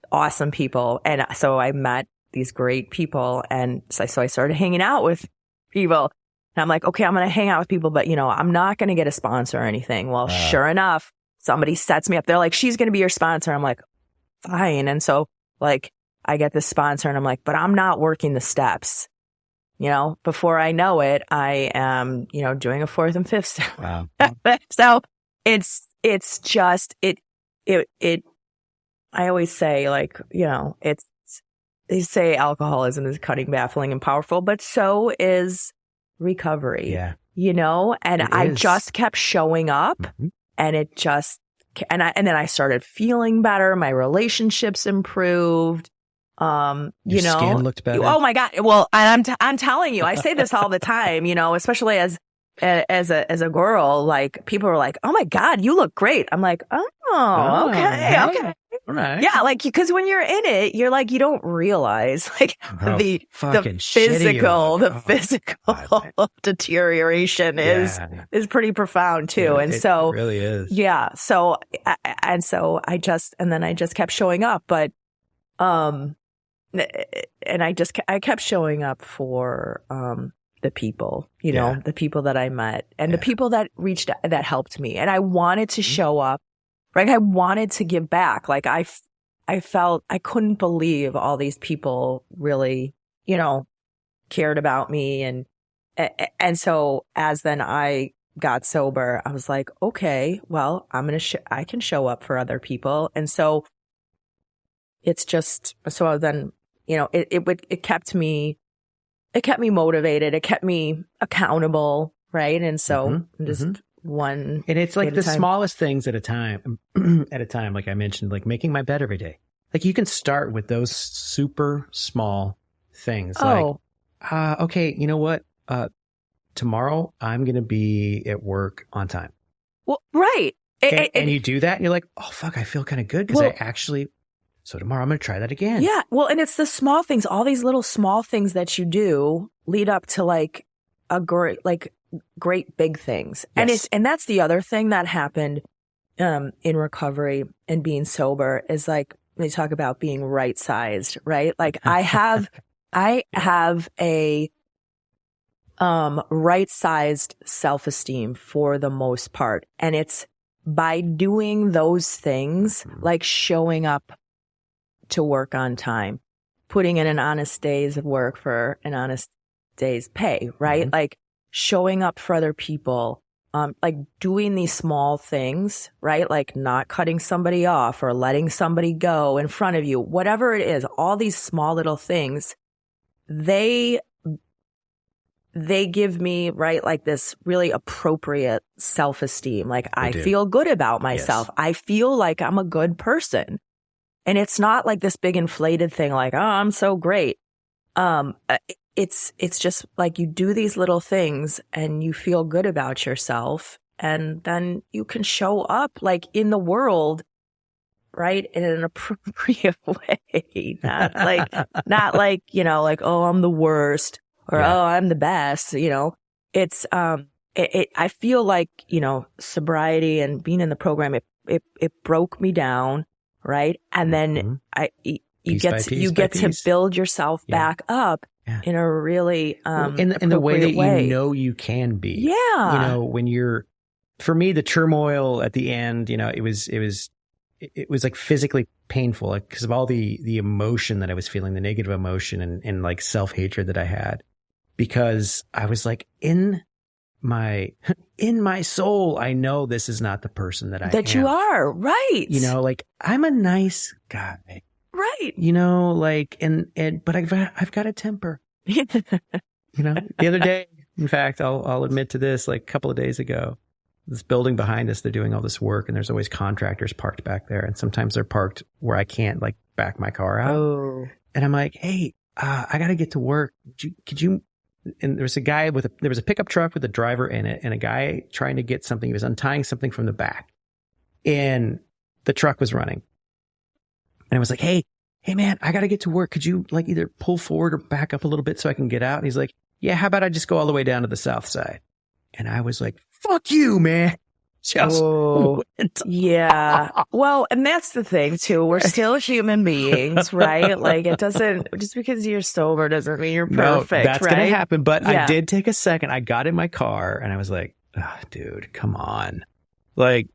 awesome people. And so I met these great people. And so I started hanging out with people. And I'm like, okay, I'm going to hang out with people, but I'm not going to get a sponsor or anything. Well, sure enough, somebody sets me up. They're like, she's going to be your sponsor. I'm like, fine. And so like, I get this sponsor, and I'm like, but I'm not working the steps. Before I know it, I am, doing a 4th and 5th step. Wow. So it's just, I always say like, they say alcoholism is cutting, baffling, and powerful, but so is recovery. Yeah. And I just kept showing up, and it just, and then I started feeling better. My relationships improved. Your skin looked better. Oh my God. Well, I'm telling you, I say this all the time, especially as a girl, like people are like, oh my God, you look great. I'm like, oh, okay. Okay. All right. Yeah. Like, cause when you're in it, you're like, you don't realize like the physical deterioration is pretty profound too. Yeah, and so it really is. Yeah. So, I just kept showing up, but, and I kept showing up for, the people, the people that I met and the people that that helped me. And I wanted to show up, right? I wanted to give back. Like I felt I couldn't believe all these people really, cared about me. And so as then I got sober, I was like, okay, well, I can show up for other people. And so it's just, so then, it kept me motivated. It kept me accountable. Right. And so one. And it's like the smallest things at a time, like I mentioned, like making my bed every day. Like you can start with those super small things. Oh. Like, okay, you know what? Tomorrow I'm going to be at work on time. Well, right. And you do that and you're like, oh, fuck, I feel kind of good because so tomorrow I'm going to try that again. Yeah. Well, and it's the small things, all these little small things that you do lead up to like a great big things. Yes. And that's the other thing that happened, in recovery and being sober is like, they talk about being right sized, right? Like I have a, right sized self-esteem for the most part. And it's by doing those things, like showing up to work on time, putting in an honest days of work for an honest day's pay, right? Mm-hmm. Like showing up for other people, like doing these small things, right? Like not cutting somebody off or letting somebody go in front of you, whatever it is, all these small little things, they give me, right, like this really appropriate self-esteem. Like I feel good about myself. Yes. I feel like I'm a good person. And it's not like this big inflated thing like, oh, I'm so great. It's just like you do these little things and you feel good about yourself. And then you can show up like in the world, right, in an appropriate way. Not like, like, oh, I'm the worst or, oh, I'm the best. It's, I feel like, sobriety and being in the program, it broke me down. Right. And then you get to build yourself back up in a really, in the way that you can be. Yeah. When for me, the turmoil at the end, it was it was like physically painful because of all the emotion that I was feeling, the negative emotion and like self-hatred that I had, because I was like in my soul, I know this is not the person that I am. That you are, right. You know, like I'm a nice guy. Right. You know, like, but I've got a temper. You know, the other day, in fact, I'll admit to this, like a couple of days ago, this building behind us, they're doing all this work and there's always contractors parked back there. And sometimes they're parked where I can't like back my car out. Oh. And I'm like, hey, I got to get to work. Could you, and there was a guy there was a pickup truck with a driver in it and a guy trying to get something. He was untying something from the back and the truck was running. And I was like, hey man, I got to get to work. Could you like either pull forward or back up a little bit so I can get out? And he's like, yeah, how about I just go all the way down to the south side? And I was like, fuck you, man. Just yeah. Well, and that's the thing too. We're still human beings, right? Like it doesn't, just because you're sober doesn't mean you're perfect. No, that's right? going to happen. But yeah. I did take a second. I got in my car and I was like, oh, dude, come on. Like,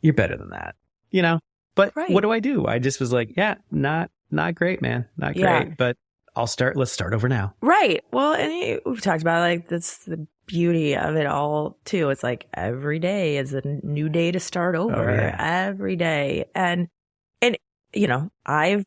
you're better than that, you know? But what do? I just was like, yeah, not great, man. Not great. But let's start over now. Right. Well, and we've talked about like that's the beauty of it all too. It's like every day is a new day to start over. Every day. And you know, I've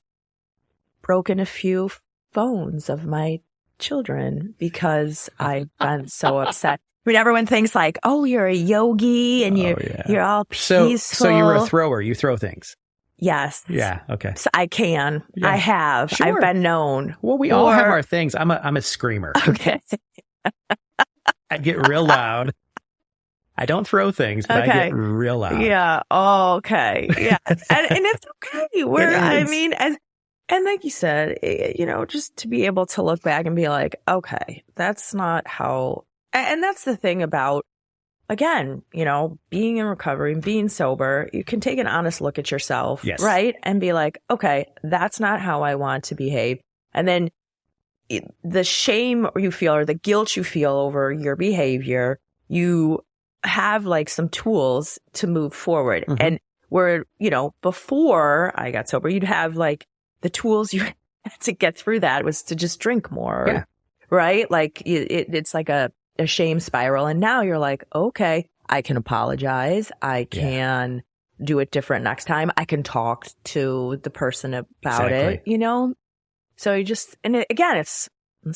broken a few phones of my children because I've been so upset. I mean, everyone thinks like, oh, you're a yogi and you're all peaceful. So you're a thrower. You throw things. Yes. Yeah. Okay. So I can. Yeah. I have. Sure. I've been known. Well, we all have our things. I'm a screamer. Okay. I get real loud. I don't throw things, but I get real loud. Yeah. Oh, okay. Yeah. and it's okay. I mean, and like you said, you know, just to be able to look back and be like, okay, that's not how. And that's the thing about, again, you know, being in recovery and being sober, you can take an honest look at yourself, right? And be like, okay, that's not how I want to behave. And then the shame you feel or the guilt you feel over your behavior, you have like some tools to move forward. Mm-hmm. And where, you know, before I got sober, you'd have like the tools you had to get through that was to just drink more, right? Like it's like a shame spiral. And now you're like, okay, I can apologize. I can do it different next time. I can talk to the person about it, you know? So you just, and again, it's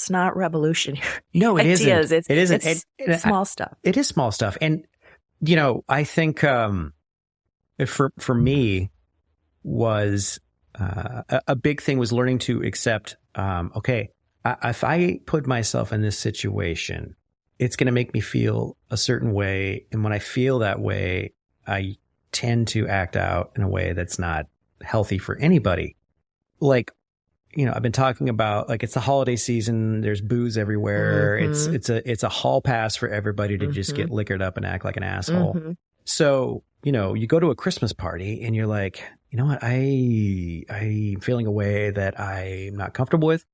not revolutionary. No, it isn't. It isn't. It's small stuff. It is small stuff. And, you know, I think, for me was, a big thing was learning to accept, okay, if I put myself in this situation, it's going to make me feel a certain way. And when I feel that way, I tend to act out in a way that's not healthy for anybody. Like, you know, I've been talking about like, it's the holiday season. There's booze everywhere. Mm-hmm. It's a hall pass for everybody to just get liquored up and act like an asshole. Mm-hmm. So, you know, you go to a Christmas party and you're like, you know what? I'm feeling a way that I'm not comfortable with.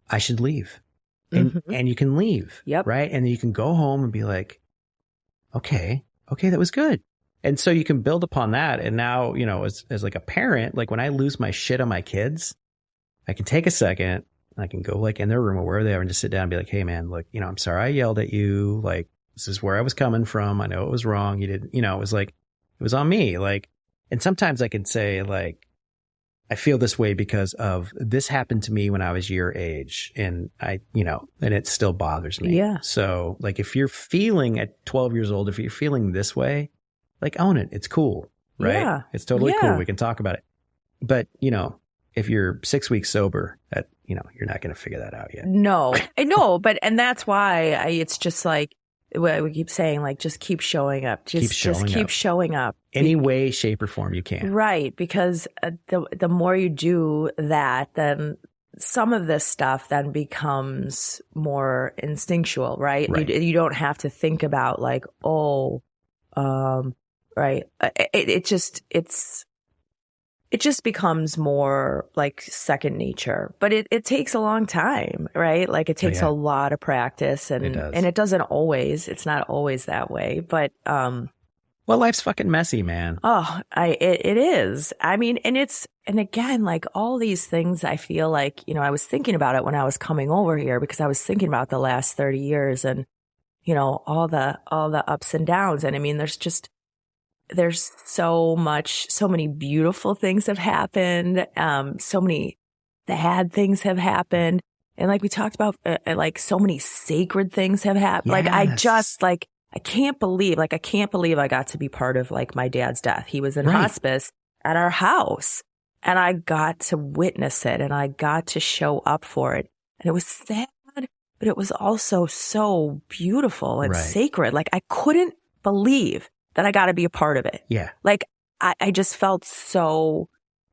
I should leave. And you can leave. Yep. Right. And then you can go home and be like, okay, that was good. And so you can build upon that. And now, you know, as like a parent, like when I lose my shit on my kids, I can take a second and I can go like in their room or wherever they are and just sit down and be like, hey man, look, you know, I'm sorry I yelled at you. Like, this is where I was coming from. I know it was wrong. You didn't, you know, it was like, it was on me. Like, and sometimes I can say like, I feel this way because of this happened to me when I was your age and and it still bothers me. Yeah. So like if you're feeling at 12 years old, if you're feeling this way, like own it. It's cool. Right. Yeah. It's totally cool. We can talk about it. But, you know, if you're 6 weeks sober, that, you know, you're not going to figure that out yet. No, I know. But, and that's why it's just like, we keep saying like, just keep showing up. Just keep showing up. Any way, shape or form you can. Right. Because the more you do that, then some of this stuff then becomes more instinctual, right? You don't have to think about like, right. It just becomes more like second nature, but it takes a long time, right? Like it takes a lot of practice and it's not always that way, but, Well, life's fucking messy, man. Oh, it is. I mean, and again, like all these things, I feel like, I was thinking about it when I was coming over here because I was thinking about the last 30 years and, all the ups and downs. And I mean, there's so many beautiful things have happened. So many bad things have happened. And like we talked about, like so many sacred things have happened. Yes. I can't believe I got to be part of like my dad's death. He was in hospice at our house and I got to witness it and I got to show up for it. And it was sad, but it was also so beautiful and sacred. Like I couldn't believe that I got to be a part of it. Yeah. Like I just felt so,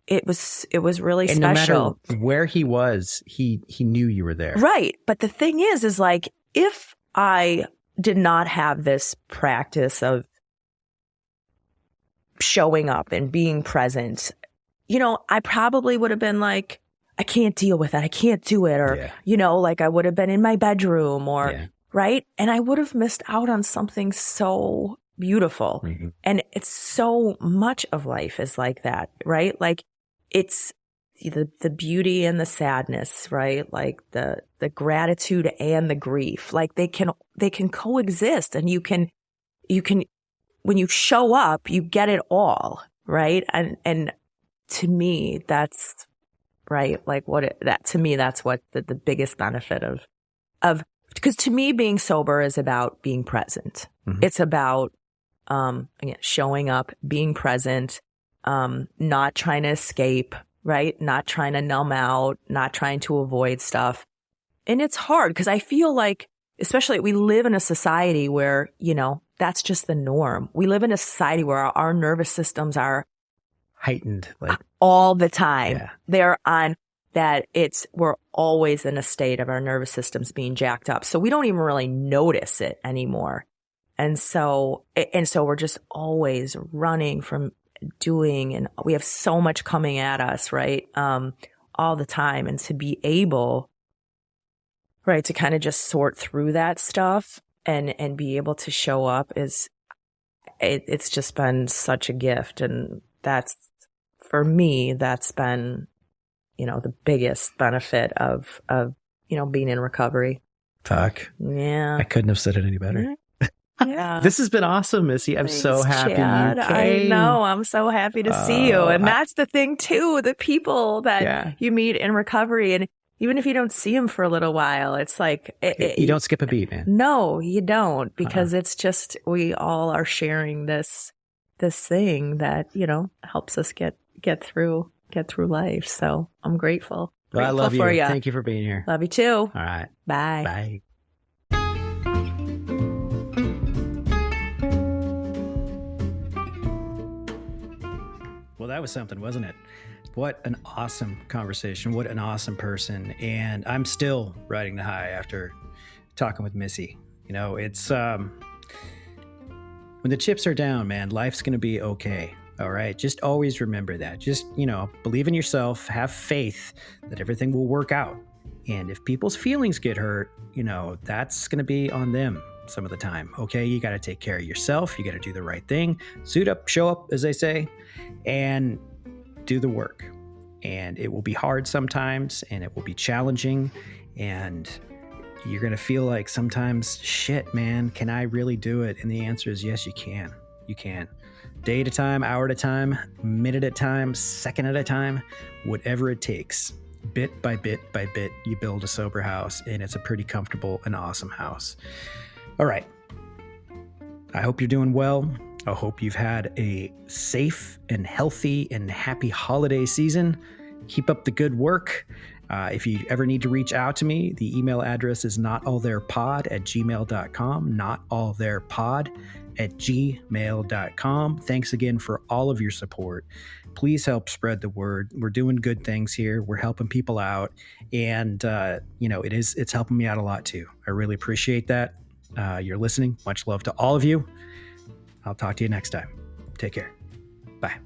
it was really and special. No matter where he was, he knew you were there. Right. But the thing is like, if I did not have this practice of showing up and being present, I probably would have been like, I can't deal with it. I can't do it. Or, like I would have been in my bedroom or, right. And I would have missed out on something so beautiful. Mm-hmm. And it's so much of life is like that, right? Like it's the beauty and the sadness, right? Like the gratitude and the grief, like they can coexist and you can, when you show up, you get it all, right? And to me, that's right. Like to me, that's what the biggest benefit of, because to me, being sober is about being present. Mm-hmm. It's about, again, showing up, being present, not trying to escape, right? Not trying to numb out, not trying to avoid stuff. And it's hard because I feel like, especially we live in a society where, that's just the norm. We live in a society where our nervous systems are heightened like all the time. Yeah. They're on that we're always in a state of our nervous systems being jacked up. So we don't even really notice it anymore. And so we're just always running from doing, and we have so much coming at us, right? All the time. And to be able, right, to kind of just sort through that stuff and be able to show up it's just been such a gift. And that's, for me, that's been, the biggest benefit of, being in recovery. Fuck. Yeah. I couldn't have said it any better. Yeah. This has been awesome, Missy. I'm so happy Chad. you came. I know. I'm so happy to see you. And that's the thing too, the people that you meet in recovery. And even if you don't see them for a little while, it's like... you don't skip a beat, man. No, you don't. Because it's just, we all are sharing this thing that, helps us get through life. So I'm grateful. Well, I love you. For you. Thank you for being here. Love you too. All right. Bye. Bye. Well, that was something, wasn't it? What an awesome conversation. What an awesome person. And I'm still riding the high after talking with Missy. It's when the chips are down, man, life's going to be okay. All right. Just always remember that. Just, believe in yourself, have faith that everything will work out. And if people's feelings get hurt, that's going to be on them some of the time. Okay. You got to take care of yourself. You got to do the right thing. Suit up, show up, as they say, and do the work. And it will be hard sometimes, and it will be challenging, and you're going to feel like sometimes, shit, man, can I really do it? And the answer is yes, you can. You can. Day at a time, hour at a time, minute at a time, second at a time, whatever it takes. Bit by bit by bit, you build a sober house, and it's a pretty comfortable and awesome house. All right. I hope you're doing well. I hope you've had a safe and healthy and happy holiday season. Keep up the good work. If you ever need to reach out to me, the email address is notalltherepod@gmail.com, notalltherepod@gmail.com. Thanks again for all of your support. Please help spread the word. We're doing good things here. We're helping people out. And, it's helping me out a lot too. I really appreciate that. You're listening. Much love to all of you. I'll talk to you next time. Take care. Bye.